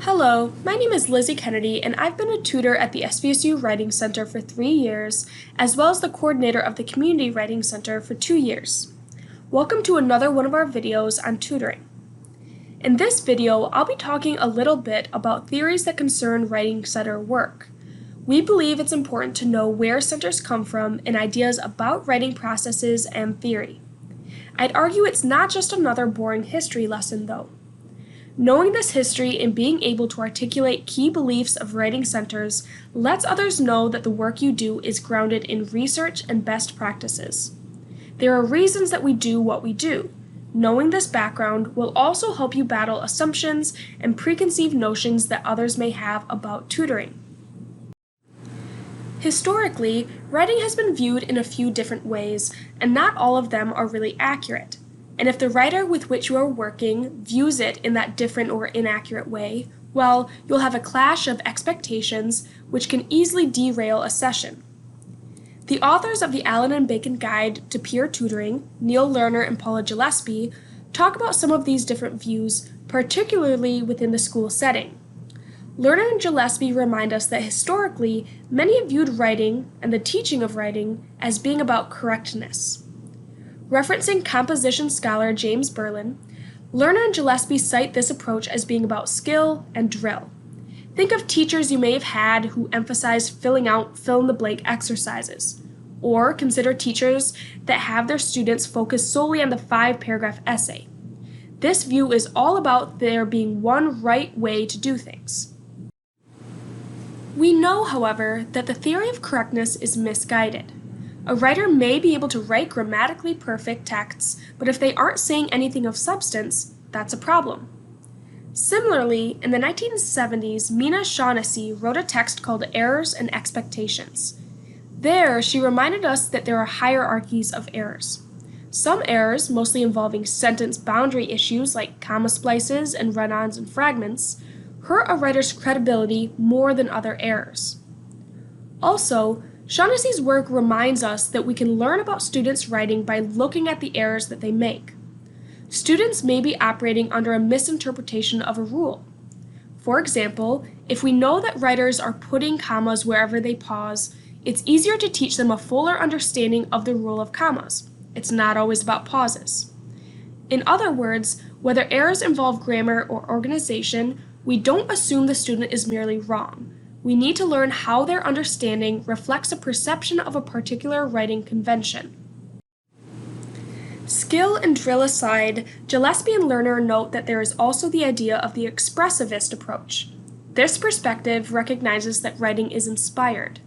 Hello, my name is Lizzie Kennedy, and I've been a tutor at the SVSU Writing Center for 3 years, as well as the coordinator of the Community Writing Center for 2 years. Welcome to another one of our videos on tutoring. In this video, I'll be talking a little bit about theories that concern writing center work. We believe it's important to know where centers come from and ideas about writing processes and theory. I'd argue it's not just another boring history lesson, though. Knowing this history and being able to articulate key beliefs of writing centers lets others know that the work you do is grounded in research and best practices. There are reasons that we do what we do. Knowing this background will also help you battle assumptions and preconceived notions that others may have about tutoring. Historically, writing has been viewed in a few different ways, and not all of them are really accurate. And if the writer with which you are working views it in that different or inaccurate way, well, you'll have a clash of expectations which can easily derail a session. The authors of the Allyn and Bacon Guide to Peer Tutoring, Neil Lerner and Paula Gillespie, talk about some of these different views, particularly within the school setting. Lerner and Gillespie remind us that historically, many viewed writing and the teaching of writing as being about correctness. Referencing composition scholar James Berlin, Lerner and Gillespie cite this approach as being about skill and drill. Think of teachers you may have had who emphasize filling out fill-in-the-blank exercises, or consider teachers that have their students focus solely on the 5-paragraph essay. This view is all about there being one right way to do things. We know, however, that the theory of correctness is misguided. A writer may be able to write grammatically perfect texts, but if they aren't saying anything of substance, that's a problem. Similarly, in the 1970s, Mina Shaughnessy wrote a text called Errors and Expectations. There, she reminded us that there are hierarchies of errors. Some errors, mostly involving sentence boundary issues like comma splices and run-ons and fragments, hurt a writer's credibility more than other errors. Also, Shaughnessy's work reminds us that we can learn about students' writing by looking at the errors that they make. Students may be operating under a misinterpretation of a rule. For example, if we know that writers are putting commas wherever they pause, it's easier to teach them a fuller understanding of the rule of commas. It's not always about pauses. In other words, whether errors involve grammar or organization, we don't assume the student is merely wrong. We need to learn how their understanding reflects a perception of a particular writing convention. Skill and drill aside, Gillespie and Lerner note that there is also the idea of the expressivist approach. This perspective recognizes that writing is inspired.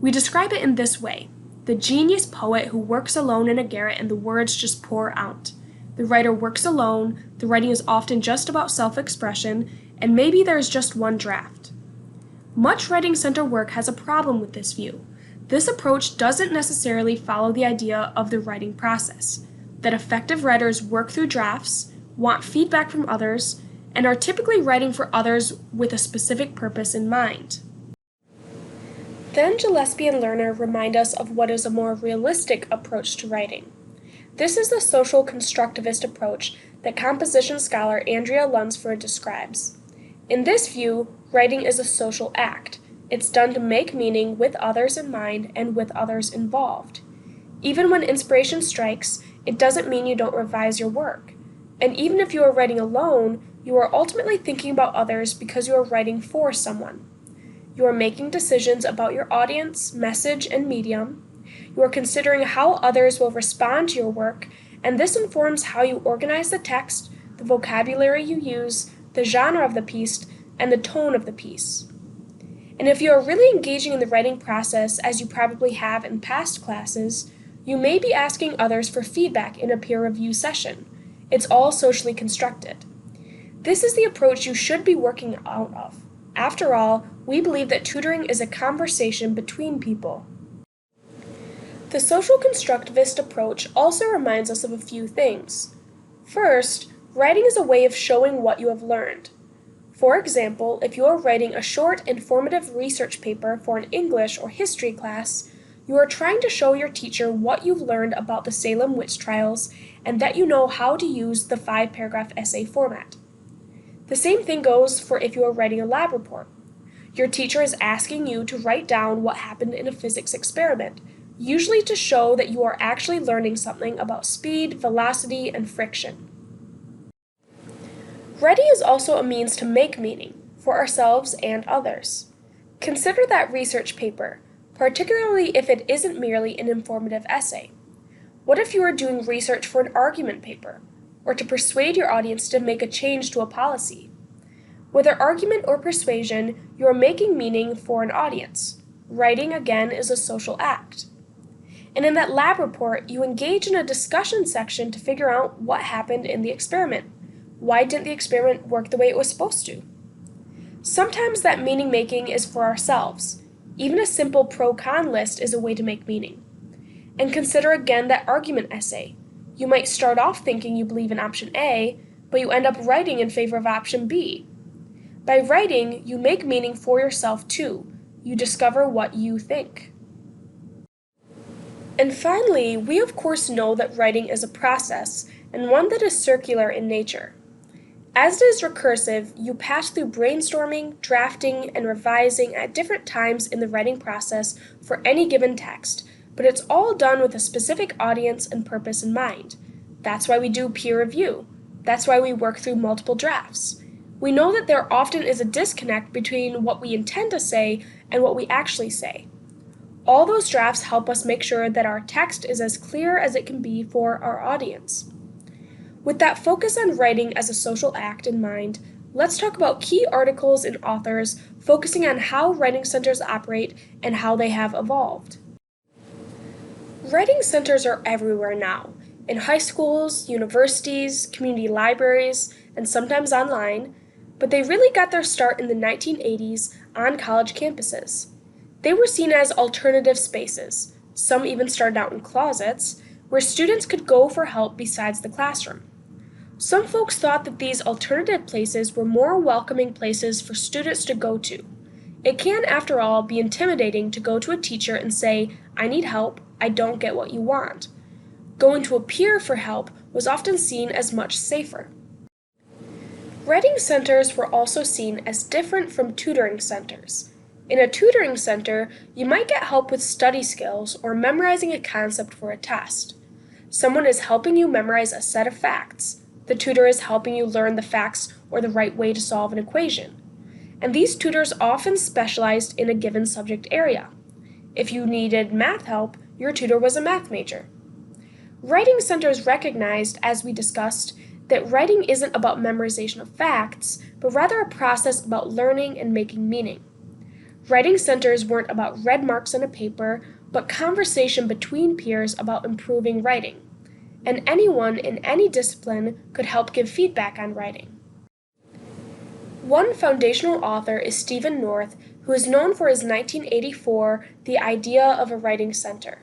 We describe it in this way: the genius poet who works alone in a garret and the words just pour out. The writer works alone, the writing is often just about self-expression, and maybe there's just one draft. Much writing center work has a problem with this view. This approach doesn't necessarily follow the idea of the writing process, that effective writers work through drafts, want feedback from others, and are typically writing for others with a specific purpose in mind. Then Gillespie and Lerner remind us of what is a more realistic approach to writing. This is the social-constructivist approach that composition scholar Andrea Lunsford describes. In this view, writing is a social act. It's done to make meaning with others in mind and with others involved. Even when inspiration strikes, it doesn't mean you don't revise your work. And even if you are writing alone, you are ultimately thinking about others because you are writing for someone. You are making decisions about your audience, message, and medium. You are considering how others will respond to your work, and this informs how you organize the text, the vocabulary you use, the genre of the piece, and the tone of the piece. And if you are really engaging in the writing process, as you probably have in past classes, you may be asking others for feedback in a peer review session. It's all socially constructed. This is the approach you should be working out of. After all, we believe that tutoring is a conversation between people. The social constructivist approach also reminds us of a few things. First, writing is a way of showing what you have learned. For example, if you are writing a short, informative research paper for an English or history class, you are trying to show your teacher what you've learned about the Salem witch trials and that you know how to use the 5-paragraph essay format. The same thing goes for if you are writing a lab report. Your teacher is asking you to write down what happened in a physics experiment, usually to show that you are actually learning something about speed, velocity, and friction. Writing is also a means to make meaning for ourselves and others. Consider that research paper, particularly if it isn't merely an informative essay. What if you are doing research for an argument paper, or to persuade your audience to make a change to a policy? Whether argument or persuasion, you are making meaning for an audience. Writing, again, is a social act. And in that lab report, you engage in a discussion section to figure out what happened in the experiment. Why didn't the experiment work the way it was supposed to? Sometimes that meaning making is for ourselves. Even a simple pro-con list is a way to make meaning. And consider again that argument essay. You might start off thinking you believe in option A, but you end up writing in favor of option B. By writing, you make meaning for yourself too. You discover what you think. And finally, we of course know that writing is a process, and one that is circular in nature. As it is recursive, you pass through brainstorming, drafting, and revising at different times in the writing process for any given text, but it's all done with a specific audience and purpose in mind. That's why we do peer review. That's why we work through multiple drafts. We know that there often is a disconnect between what we intend to say and what we actually say. All those drafts help us make sure that our text is as clear as it can be for our audience. With that focus on writing as a social act in mind, let's talk about key articles and authors focusing on how writing centers operate and how they have evolved. Writing centers are everywhere now, in high schools, universities, community libraries, and sometimes online, but they really got their start in the 1980s on college campuses. They were seen as alternative spaces, some even started out in closets, where students could go for help besides the classroom. Some folks thought that these alternative places were more welcoming places for students to go to. It can, after all, be intimidating to go to a teacher and say, "I need help, I don't get what you want." Going to a peer for help was often seen as much safer. Writing centers were also seen as different from tutoring centers. In a tutoring center, you might get help with study skills or memorizing a concept for a test. Someone is helping you memorize a set of facts. The tutor is helping you learn the facts or the right way to solve an equation. And these tutors often specialized in a given subject area. If you needed math help, your tutor was a math major. Writing centers recognized, as we discussed, that writing isn't about memorization of facts, but rather a process about learning and making meaning. Writing centers weren't about red marks on a paper, but conversation between peers about improving writing. And anyone in any discipline could help give feedback on writing. One foundational author is Stephen North, who is known for his 1984 The Idea of a Writing Center.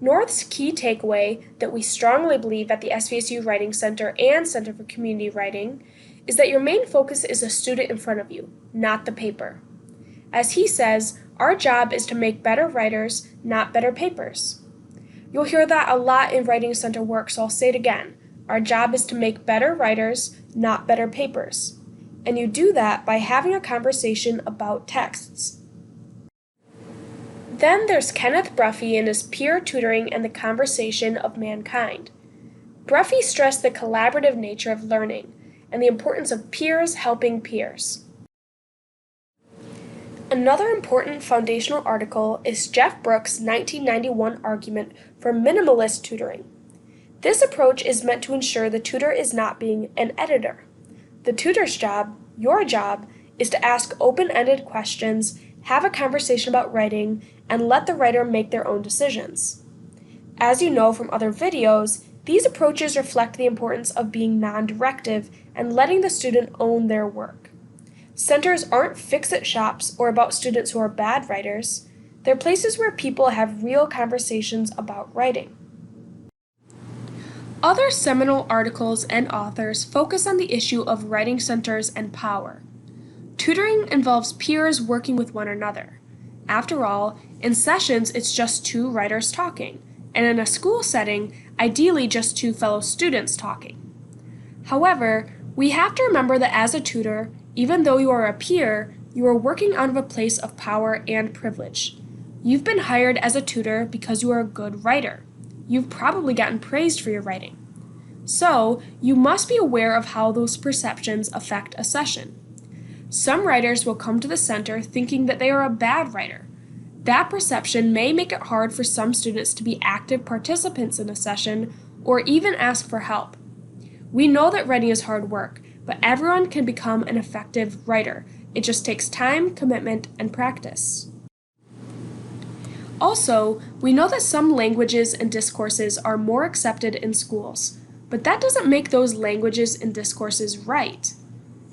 North's key takeaway that we strongly believe at the SVSU Writing Center and Center for Community Writing is that your main focus is the student in front of you, not the paper. As he says, our job is to make better writers, not better papers. You'll hear that a lot in Writing Center work, so I'll say it again. Our job is to make better writers, not better papers. And you do that by having a conversation about texts. Then there's Kenneth Bruffy and his Peer Tutoring and the Conversation of Mankind. Bruffy stressed the collaborative nature of learning and the importance of peers helping peers. Another important foundational article is Jeff Brooks' 1991 argument for minimalist tutoring. This approach is meant to ensure the tutor is not being an editor. The tutor's job, your job, is to ask open-ended questions, have a conversation about writing, and let the writer make their own decisions. As you know from other videos, these approaches reflect the importance of being non-directive and letting the student own their work. Centers aren't fix-it shops or about students who are bad writers. They're places where people have real conversations about writing. Other seminal articles and authors focus on the issue of writing centers and power. Tutoring involves peers working with one another. After all, in sessions it's just two writers talking, and in a school setting, ideally just two fellow students talking. However, We have to remember that as a tutor, even though you are a peer, you are working out of a place of power and privilege. You've been hired as a tutor because you are a good writer. You've probably gotten praised for your writing. So, you must be aware of how those perceptions affect a session. Some writers will come to the center thinking that they are a bad writer. That perception may make it hard for some students to be active participants in a session or even ask for help. We know that writing is hard work, but everyone can become an effective writer. It just takes time, commitment, and practice. Also, we know that some languages and discourses are more accepted in schools, but that doesn't make those languages and discourses right.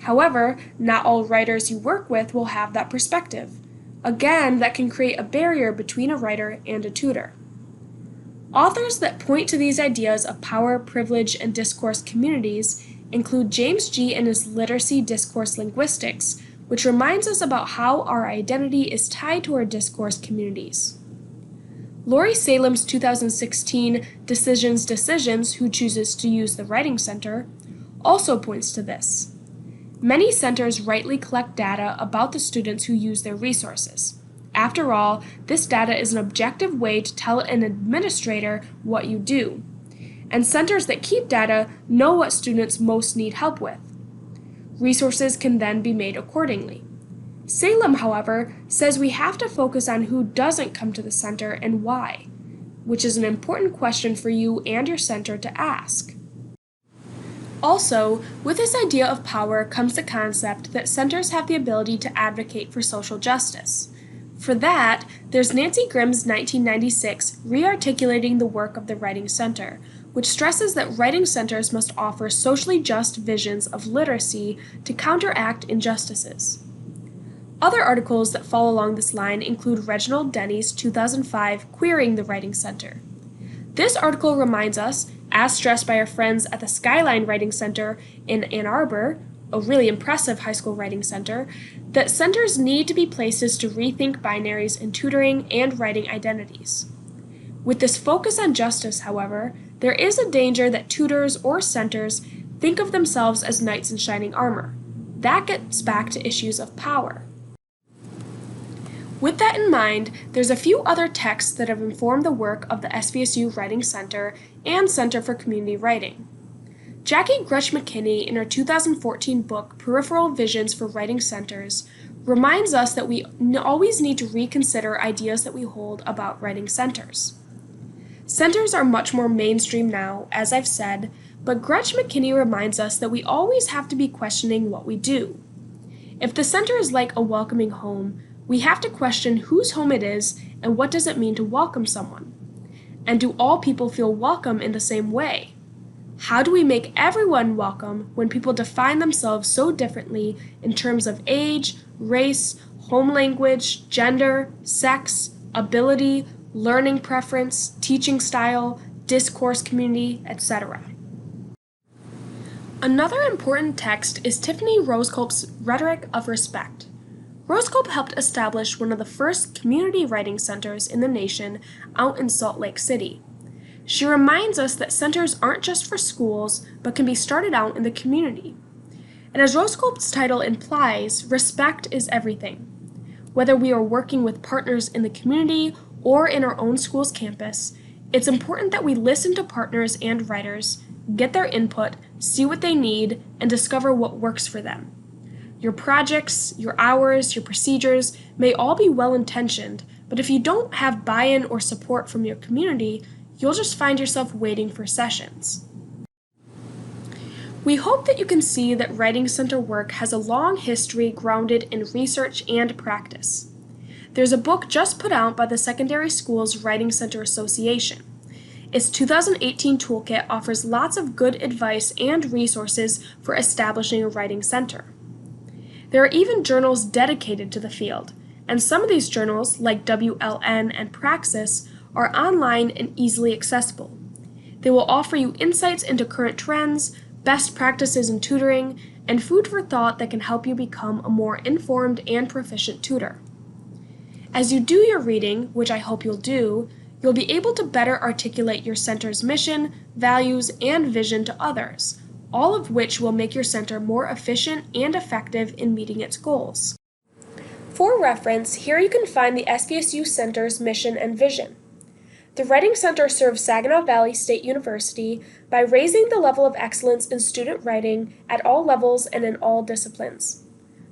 However, not all writers you work with will have that perspective. Again, that can create a barrier between a writer and a tutor. Authors that point to these ideas of power, privilege, and discourse communities include James G. and his Literacy Discourse Linguistics, which reminds us about how our identity is tied to our discourse communities. Lori Salem's 2016 Decisions, Who Chooses to Use the Writing Center, also points to this. Many centers rightly collect data about the students who use their resources. After all, this data is an objective way to tell an administrator what you do. And centers that keep data know what students most need help with. Resources can then be made accordingly. Salem, however, says we have to focus on who doesn't come to the center and why, which is an important question for you and your center to ask. Also, with this idea of power comes the concept that centers have the ability to advocate for social justice. For that, there's Nancy Grimm's 1996 Re-Articulating the Work of the Writing Center, which stresses that writing centers must offer socially just visions of literacy to counteract injustices. Other articles that fall along this line include Reginald Denny's 2005 Queering the Writing Center. This article reminds us, as stressed by our friends at the Skyline Writing Center in Ann Arbor, a really impressive high school writing center, that centers need to be places to rethink binaries in tutoring and writing identities. With this focus on justice, however, there is a danger that tutors or centers think of themselves as knights in shining armor. That gets back to issues of power. With that in mind, there's a few other texts that have informed the work of the SVSU Writing Center and Center for Community Writing. Jackie Grutch McKinney, in her 2014 book, Peripheral Visions for Writing Centers, reminds us that we always need to reconsider ideas that we hold about writing centers. Centers are much more mainstream now, as I've said, but Grutch McKinney reminds us that we always have to be questioning what we do. If the center is like a welcoming home, we have to question whose home it is and what does it mean to welcome someone. And do all people feel welcome in the same way? How do we make everyone welcome when people define themselves so differently in terms of age, race, home language, gender, sex, ability, learning preference, teaching style, discourse community, etc.? Another important text is Tiffany Roseculp's Rhetoric of Respect. Roseculp helped establish one of the first community writing centers in the nation out in Salt Lake City. She reminds us that centers aren't just for schools, but can be started out in the community. And as Roseculp's title implies, respect is everything. Whether we are working with partners in the community or in our own school's campus, it's important that we listen to partners and writers, get their input, see what they need, and discover what works for them. Your projects, your hours, your procedures may all be well-intentioned, but if you don't have buy-in or support from your community, you'll just find yourself waiting for sessions. We hope that you can see that Writing Center work has a long history grounded in research and practice. There's a book just put out by the Secondary Schools Writing Center Association. Its 2018 toolkit offers lots of good advice and resources for establishing a writing center. There are even journals dedicated to the field, and some of these journals, like WLN and Praxis, are online and easily accessible. They will offer you insights into current trends, best practices in tutoring, and food for thought that can help you become a more informed and proficient tutor. As you do your reading, which I hope you'll do, you'll be able to better articulate your center's mission, values, and vision to others, all of which will make your center more efficient and effective in meeting its goals. For reference, here you can find the SVSU Center's mission and vision. The Writing Center serves Saginaw Valley State University by raising the level of excellence in student writing at all levels and in all disciplines.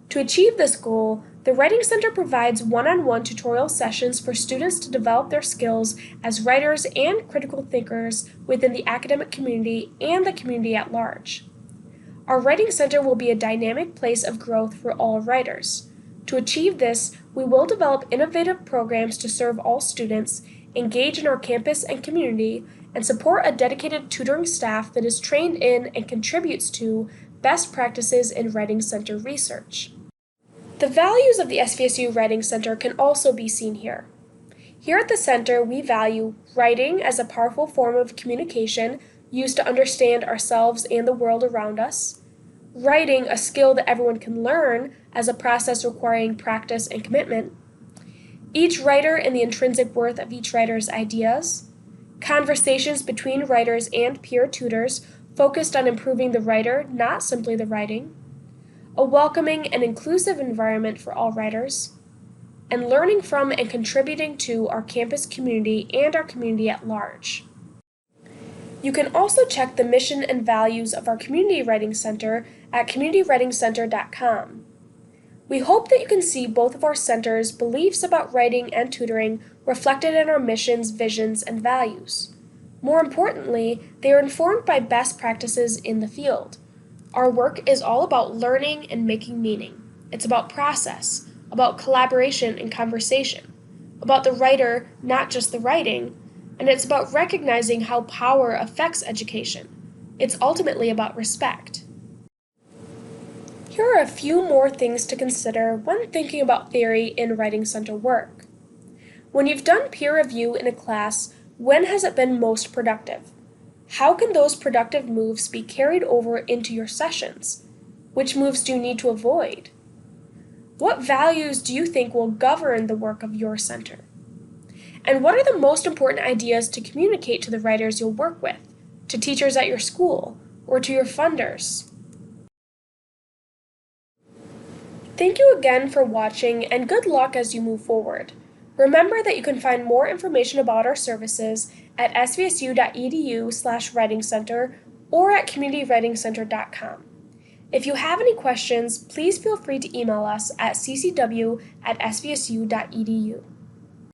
To achieve this goal, the Writing Center provides one-on-one tutorial sessions for students to develop their skills as writers and critical thinkers within the academic community and the community at large. Our Writing Center will be a dynamic place of growth for all writers. To achieve this, we will develop innovative programs to serve all students, engage in our campus and community, and support a dedicated tutoring staff that is trained in and contributes to best practices in Writing Center research. The values of the SVSU Writing Center can also be seen here. Here at the Center, we value writing as a powerful form of communication used to understand ourselves and the world around us, writing, a skill that everyone can learn as a process requiring practice and commitment, each writer and the intrinsic worth of each writer's ideas, conversations between writers and peer tutors focused on improving the writer, not simply the writing, a welcoming and inclusive environment for all writers, and learning from and contributing to our campus community and our community at large. You can also check the mission and values of our Community Writing Center at communitywritingcenter.com. We hope that you can see both of our centers' beliefs about writing and tutoring reflected in our missions, visions, and values. More importantly, they are informed by best practices in the field. Our work is all about learning and making meaning. It's about process, about collaboration and conversation, about the writer, not just the writing, and it's about recognizing how power affects education. It's ultimately about respect. Here are a few more things to consider when thinking about theory in Writing Center work. When you've done peer review in a class, when has it been most productive? How can those productive moves be carried over into your sessions? Which moves do you need to avoid? What values do you think will govern the work of your center? And what are the most important ideas to communicate to the writers you'll work with, to teachers at your school, or to your funders? Thank you again for watching, and good luck as you move forward. Remember that you can find more information about our services at svsu.edu/writingcenter or at communitywritingcenter.com. If you have any questions, please feel free to email us at ccw@svsu.edu.